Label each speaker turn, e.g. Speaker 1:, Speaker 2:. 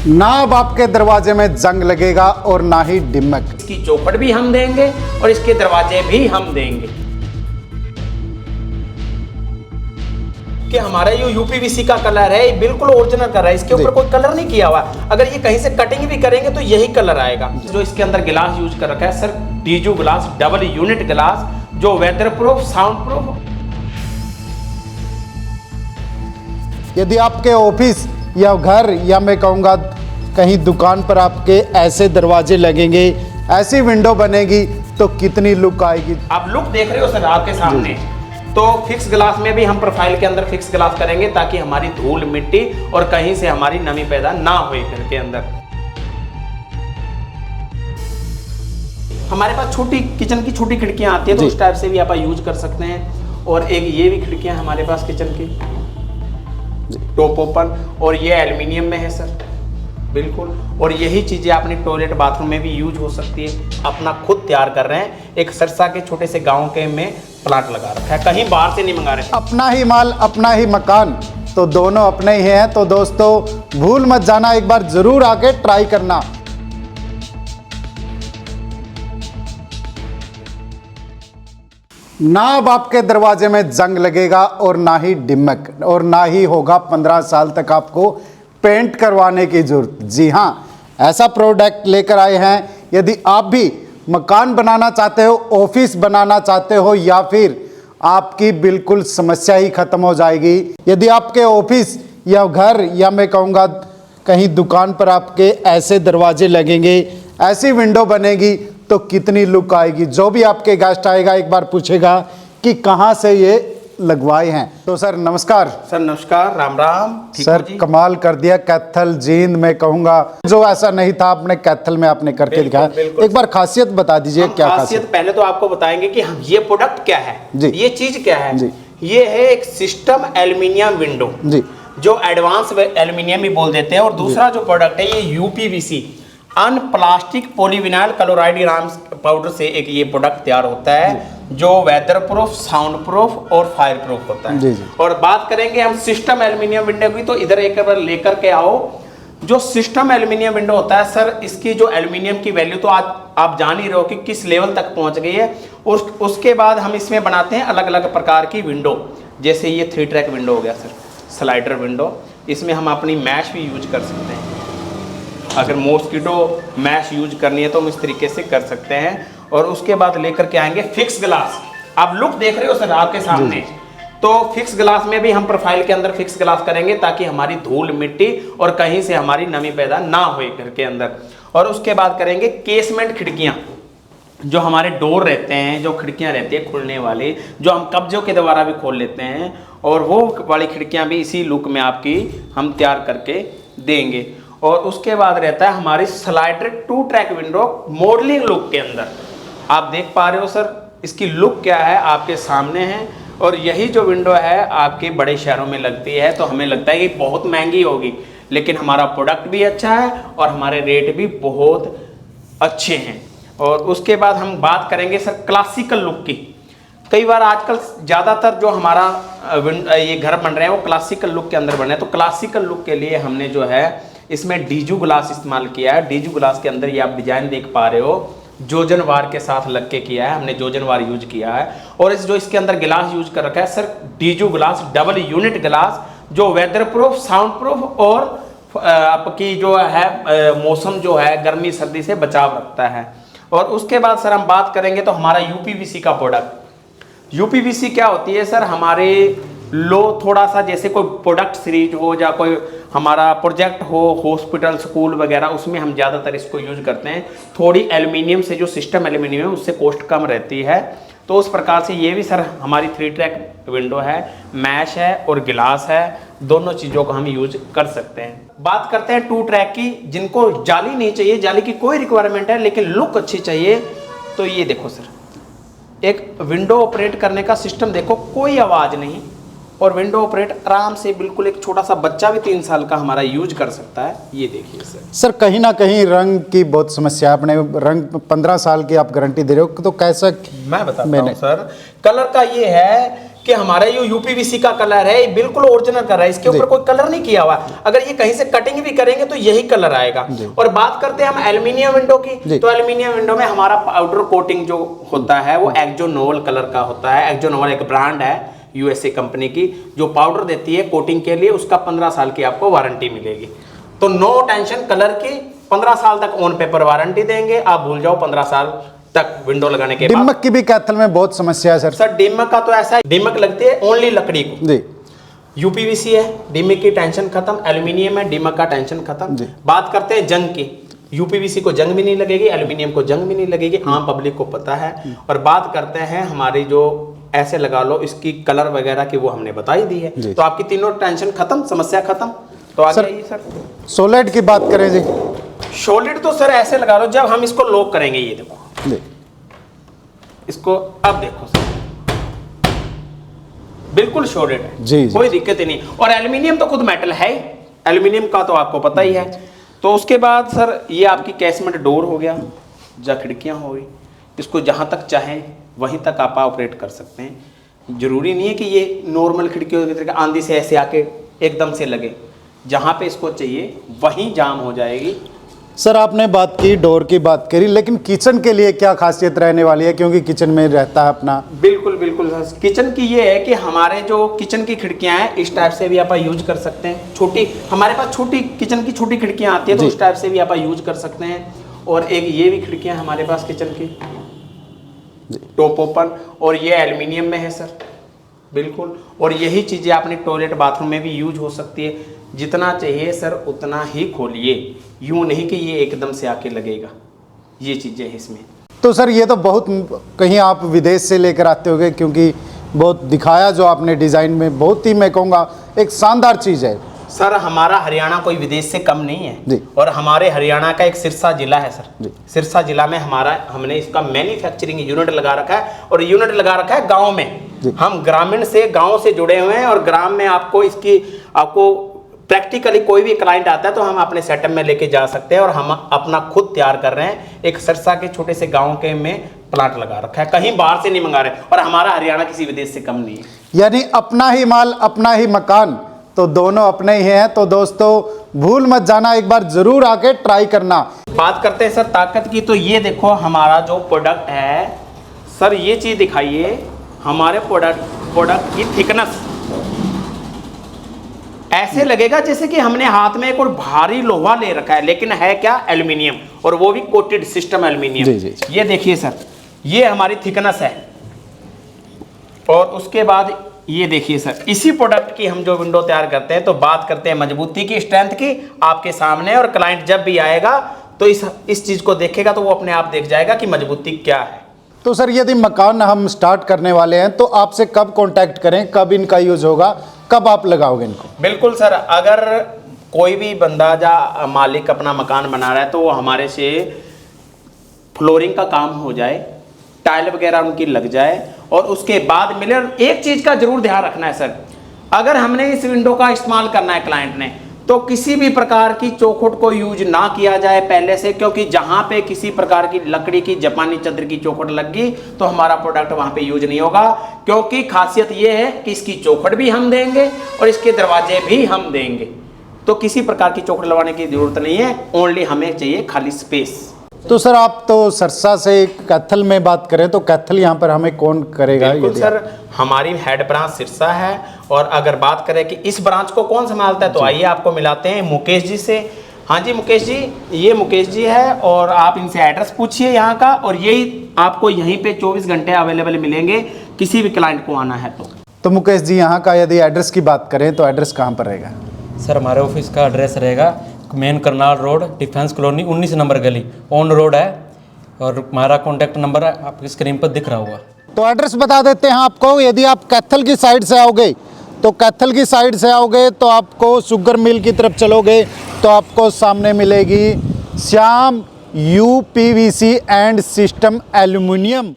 Speaker 1: ना अब आपके दरवाजे में जंग लगेगा और ना ही डिमक।
Speaker 2: इसकी चौखट भी हम देंगे और इसके दरवाजे भी हम देंगे कि हमारा ये यूपीवीसी का कलर है, ये बिल्कुल ओरिजिनल कलर है, इसके ऊपर कोई कलर नहीं किया हुआ। अगर ये कहीं से कटिंग भी करेंगे तो यही कलर आएगा। जो इसके अंदर गिलास यूज कर रखा है sir, DGU glass, double unit glass, जो वेदर प्रूफ, साउंड प्रूफ।
Speaker 1: यदि आपके ऑफिस या घर या मैं कहूँगा कहीं दुकान पर आपके ऐसे दरवाजे लगेंगे, ऐसी विंडो बनेगी तो कितनी लुक आएगी।
Speaker 2: आप लुक देख रहे हो सर आपके सामने। तो फिक्स ग्लास में भी हम प्रोफाइल के अंदर फिक्स ग्लास करेंगे ताकि हमारी धूल मिट्टी और कहीं से हमारी नमी पैदा ना हो घर के अंदर। हमारे पास छोटी किचन की छोटी खिड़कियां आती है तो उस टाइप से भी आप यूज कर सकते हैं। और एक ये भी खिड़कियां हमारे पास किचन की टॉप ओपन, और ये एल्युमिनियम में है सर बिल्कुल। और यही चीजें अपने टॉयलेट बाथरूम में भी यूज हो सकती है। अपना खुद तैयार कर रहे हैं, एक सरसा के छोटे से गांव के में प्लांट लगा रखा है, कहीं बाहर से नहीं मंगा रहे।
Speaker 1: अपना ही माल अपना ही मकान, तो दोनों अपने ही हैं। तो दोस्तों भूल मत जाना, एक बार जरूर आके ट्राई करना। ना अब आपके दरवाजे में जंग लगेगा और ना ही डिमक, और ना ही होगा 15 साल तक आपको पेंट करवाने की जरूरत। जी हाँ, ऐसा प्रोडक्ट लेकर आए हैं। यदि आप भी मकान बनाना चाहते हो, ऑफिस बनाना चाहते हो, या फिर आपकी बिल्कुल समस्या ही खत्म हो जाएगी। यदि आपके ऑफिस या घर या मैं कहूँगा कहीं दुकान पर आपके ऐसे दरवाजे लगेंगे, ऐसी विंडो बनेगी तो कितनी लुक आएगी। जो भी आपके गेस्ट आएगा एक बार पूछेगा कि कहाँ से ये लगवाए हैं। तो सर नमस्कार।
Speaker 2: सर नमस्कार, राम राम।
Speaker 1: सर कमाल कर दिया, कैथल जींद में कहूँगा जो ऐसा नहीं था आपने कैथल में आपने करके दिखाया। एक बार खासियत बता दीजिए क्या खासियत।
Speaker 2: पहले तो आपको बताएंगे कि हम ये प्रोडक्ट क्या है
Speaker 1: जी,
Speaker 2: ये चीज क्या है
Speaker 1: जी।
Speaker 2: ये है एक सिस्टम एल्युमिनियम विंडो
Speaker 1: जी,
Speaker 2: जो एडवांस एल्युमिनियम भी बोल देते हैं। और दूसरा जो प्रोडक्ट है ये यूपीवीसी अन प्लास्टिक पॉलीविनाइल क्लोराइड नाम पाउडर से एक ये प्रोडक्ट तैयार होता है जो वेदर प्रूफ, साउंड प्रूफ और फायर प्रूफ होता है।
Speaker 1: जी, जी।
Speaker 2: और बात करेंगे हम सिस्टम एल्युमिनियम विंडो की, तो इधर एक बार लेकर के आओ। जो सिस्टम एल्युमिनियम विंडो होता है सर, इसकी जो एल्युमिनियम की वैल्यू तो आज आप जान ही रहे हो कि किस लेवल तक पहुंच गई है। और उसके बाद हम इसमें बनाते हैं अलग अलग प्रकार की विंडो। जैसे ये 3 ट्रैक विंडो हो गया सर, स्लाइडर विंडो। इसमें हम अपनी मैश भी यूज कर सकते हैं। अगर मॉस्किटो मैश यूज करनी है तो हम इस तरीके से कर सकते हैं। और उसके बाद लेकर के आएंगे फिक्स ग्लास। आप लुक देख रहे हो सर आपके सामने। तो फिक्स ग्लास में भी हम प्रोफाइल के अंदर फिक्स ग्लास करेंगे ताकि हमारी धूल मिट्टी और कहीं से हमारी नमी पैदा ना हो घर के अंदर। और उसके बाद करेंगे केसमेंट खिड़कियां, जो हमारे डोर रहते हैं, जो खिड़कियां रहती है खुलने वाली, जो हम कब्जों के द्वारा भी खोल लेते हैं, और वो वाली खिड़कियां भी इसी लुक में आपकी हम तैयार करके देंगे। और उसके बाद रहता है हमारी slider 2 track window modelling look के अंदर। आप देख पा रहे हो सर इसकी लुक क्या है, आपके सामने है। और यही जो विंडो है आपके बड़े शहरों में लगती है, तो हमें लगता है कि बहुत महंगी होगी, लेकिन हमारा प्रोडक्ट भी अच्छा है और हमारे रेट भी बहुत अच्छे हैं। और उसके बाद हम बात करेंगे सर क्लासिकल लुक की। कई बार आजकल ज़्यादातर जो हमारा ये घर बन रहे हैं वो क्लासिकल लुक के अंदर बन रहे हैं। तो क्लासिकल लुक के लिए हमने जो है इसमें डीजू ग्लास इस्तेमाल किया है। डीजू ग्लास के अंदर ये आप डिजाइन देख पा रहे हो, जोजन वार के साथ लग के किया है, हमने जोजन वार यूज किया है। और इस जो इसके अंदर गिलास यूज कर रखा है sir, DGU glass, double unit glass, जो वेदर प्रूफ, साउंड प्रूफ और आपकी जो है मौसम जो है गर्मी सर्दी से बचाव रखता है। और उसके बाद सर हम बात करेंगे तो हमारा यूपीवीसी का प्रोडक्ट। यूपीवीसी क्या होती है सर, हमारे थोड़ा सा जैसे कोई प्रोडक्ट सीरीज हो या कोई हमारा प्रोजेक्ट हो, हॉस्पिटल, स्कूल वगैरह, उसमें हम ज़्यादातर इसको यूज करते हैं। थोड़ी एल्युमिनियम से, जो सिस्टम एल्युमिनियम है उससे कॉस्ट कम रहती है। तो उस प्रकार से ये भी सर हमारी 3 ट्रैक विंडो है, मैश है और गिलास है। दोनों चीज़ों को हम यूज कर सकते हैं। बात करते हैं 2 ट्रैक की, जिनको जाली नहीं चाहिए, जाली की कोई रिक्वायरमेंट है लेकिन लुक अच्छी चाहिए। तो ये देखो सर, एक विंडो ऑपरेट करने का सिस्टम देखो, कोई आवाज़ नहीं, और विंडो ऑपरेट आराम से बिल्कुल एक छोटा सा बच्चा भी 3 साल का हमारा यूज कर सकता है। ये देखिए सर
Speaker 1: कहीं ना कहीं रंग की बहुत समस्या है। अपने रंग 15 साल की आप गारंटी दे रहे हो, तो कैसा
Speaker 2: मैं बताता हूं सर। कलर का ये है कि हमारा ये यूपीवीसी का कलर है, ये बिल्कुल ओरिजिनल कलर है, इसके ऊपर कोई कलर नहीं किया हुआ। अगर ये कहीं से कटिंग भी करेंगे तो यही कलर आएगा। और बात करते हैं हम एल्युमिनियम विंडो की, तो एल्युमिनियम विंडो में हमारा पाउडर कोटिंग जो होता है वो एक्जोनोवल कलर का होता है। एक्जोनोवल एक ब्रांड है यूएसए कंपनी की, जो पाउडर देती है कोटिंग के लिए, उसका 15 साल की आपको वारंटी मिलेगी। तो नो टेंशन, कलर की 15 साल तक ऑन पेपर वारंटी देंगे, आप भूल जाओ 15 साल तक विंडो लगाने के बाद।
Speaker 1: डिमक की भी कैथल में बहुत समस्या है सर।
Speaker 2: सर डिमक का तो ऐसा है, डिमक लगती है ओनली लकड़ी को
Speaker 1: जी।
Speaker 2: यूपीवीसी है, डिमक की टेंशन खत्म, एल्युमिनियम है, डिमक का टेंशन खत्म। बात करते हैं जंग की, यूपीवीसी को जंग भी नहीं लगेगी, एल्युमिनियम को जंग भी नहीं लगेगी, आम पब्लिक को पता है। और बात करते हैं हमारी जो ऐसे लगा लो इसकी कलर वगैरह की, वो हमने बता ही दी है। तो आपकी तीनों टेंशन खत्म, समस्या खत्म। तो आगे आइए सर।
Speaker 1: सोलिड की बात करें जी।
Speaker 2: सॉलिड तो सर ऐसे लगा लो, जब हम इसको लॉक करेंगे, ये देखो इसको, अब देखो सर बिल्कुल सॉलिड है
Speaker 1: जी,
Speaker 2: कोई दिक्कत ही नहीं। और एल्युमिनियम तो खुद मेटल है ही, एल्युमिनियम का तो आपको पता ही है। तो उसके बाद सर ये आपकी कैसमेंट डोर हो गया, या खिड़कियां हो गई, इसको जहां तक चाहें वहीं तक आप ऑपरेट कर सकते हैं। जरूरी नहीं है कि ये नॉर्मल खिड़कियों की तरह आंधी से ऐसे आके एकदम से लगे, जहां पे इसको चाहिए वहीं जाम हो जाएगी।
Speaker 1: सर आपने बात की, डोर की बात करी, लेकिन किचन के लिए क्या खासियत रहने वाली है, क्योंकि किचन में रहता है अपना।
Speaker 2: बिल्कुल बिल्कुल सर, किचन की ये है कि हमारे जो किचन की खिड़कियां हैं इस टाइप से भी आप यूज कर सकते हैं। छोटी हमारे पास छोटी किचन की छोटी खिड़कियां आती है, तो उस टाइप से भी आप यूज कर सकते हैं। और एक ये भी खिड़कियां हमारे पास किचन की टॉप ओपन, और ये एल्युमिनियम में है सर बिल्कुल। और यही चीज़ें अपने टॉयलेट बाथरूम में भी यूज हो सकती है। जितना चाहिए सर उतना ही खोलिए, यूं नहीं कि ये एकदम से आके लगेगा, ये चीज़ें हैं इसमें।
Speaker 1: तो सर ये तो बहुत कहीं आप विदेश से लेकर आते होंगे, क्योंकि बहुत दिखाया जो आपने डिज़ाइन में, बहुत ही मैं कहूँगा एक शानदार चीज़ है।
Speaker 2: सर हमारा हरियाणा कोई विदेश से कम नहीं है
Speaker 1: जी।
Speaker 2: और हमारे हरियाणा का एक सिरसा जिला है सर, सिरसा जिला में हमने इसका मैन्युफैक्चरिंग यूनिट लगा रखा है। और यूनिट लगा रखा है गांव में। हम ग्रामीण से, गांव से जुड़े हुए हैं, और ग्राम में आपको प्रैक्टिकली कोई भी क्लाइंट आता है तो हम अपने सेटअप में लेके जा सकते हैं। और हम अपना खुद तैयार कर रहे हैं, एक सिरसा के छोटे से गाँव के में प्लांट लगा रखा है, कहीं बाहर से नहीं मंगा रहे। और हमारा हरियाणा किसी विदेश से कम नहीं है।
Speaker 1: यानी अपना ही माल अपना ही मकान, तो दोनों अपने ही हैं। तो दोस्तों भूल मत जाना, एक बार जरूर आके ट्राई करना।
Speaker 2: बात करते हैं सर ताकत की, तो ये देखो हमारा जो प्रोडक्ट है सर, ये चीज दिखाइए हमारे प्रोडक्ट की थिकनेस। ऐसे लगेगा जैसे कि हमने हाथ में एक और भारी लोहा ले रखा है, लेकिन है क्या, एल्युमिनियम, और वो भी कोटेड सिस्टम एल्युमिनियम। ये देखिए सर, ये हमारी थिकनेस है। और उसके बाद ये देखिए सर, इसी प्रोडक्ट की हम जो विंडो तैयार करते हैं, तो बात करते हैं मजबूती की, स्ट्रेंथ की, आपके सामने। और क्लाइंट जब भी आएगा तो इस चीज को देखेगा तो वो अपने आप देख जाएगा कि मजबूती क्या है।
Speaker 1: तो सर यदि मकान हम स्टार्ट करने वाले हैं तो आपसे कब कांटेक्ट करें, कब इनका यूज होगा, कब आप लगाओगे इनको?
Speaker 2: बिल्कुल सर, अगर कोई भी बंदा या मालिक अपना मकान बना रहा है तो वो हमारे से फ्लोरिंग का काम हो जाए, टाइल वगैरह उनकी लग जाए, और उसके बाद मिले। एक चीज का जरूर ध्यान रखना है सर, अगर हमने इस विंडो का इस्तेमाल करना है क्लाइंट ने, तो किसी भी प्रकार की चौखट को यूज ना किया जाए पहले से, क्योंकि जहां पे किसी प्रकार की लकड़ी की जापानी चद्दर की चौखट लग गई तो हमारा प्रोडक्ट वहां पे यूज नहीं होगा। क्योंकि खासियत ये है कि इसकी चौखट भी हम देंगे और इसके दरवाजे भी हम देंगे, तो किसी प्रकार की चौखट लगाने की जरूरत नहीं है, ओनली हमें चाहिए खाली स्पेस।
Speaker 1: तो सर आप तो सिरसा से कैथल में बात करें तो कैथल यहाँ पर हमें कौन करेगा?
Speaker 2: बिल्कुल सर, हमारी हेड ब्रांच सिरसा है। और अगर बात करें कि इस ब्रांच को कौन संभालता है, तो आइए आपको मिलाते हैं मुकेश जी से। हाँ जी मुकेश जी, ये मुकेश जी है, और आप इनसे एड्रेस पूछिए यहाँ का, और यही आपको यहीं पे 24 घंटे अवेलेबल मिलेंगे किसी भी क्लाइंट को आना है तो
Speaker 1: मुकेश जी यहाँ का यदि एड्रेस की बात करें तो एड्रेस कहाँ पर रहेगा?
Speaker 3: सर हमारे ऑफिस का एड्रेस रहेगा main Karnal road, defence colony, 19 number गली, ऑन रोड है। और हमारा कॉन्टैक्ट नंबर आपकी स्क्रीन पर दिख रहा होगा।
Speaker 1: तो एड्रेस बता देते हैं आपको। यदि आप कैथल की साइड से आओगे तो कैथल की साइड से आओगे तो आपको शुगर मिल की तरफ चलोगे तो आपको सामने मिलेगी Shyam UPVC and system aluminium.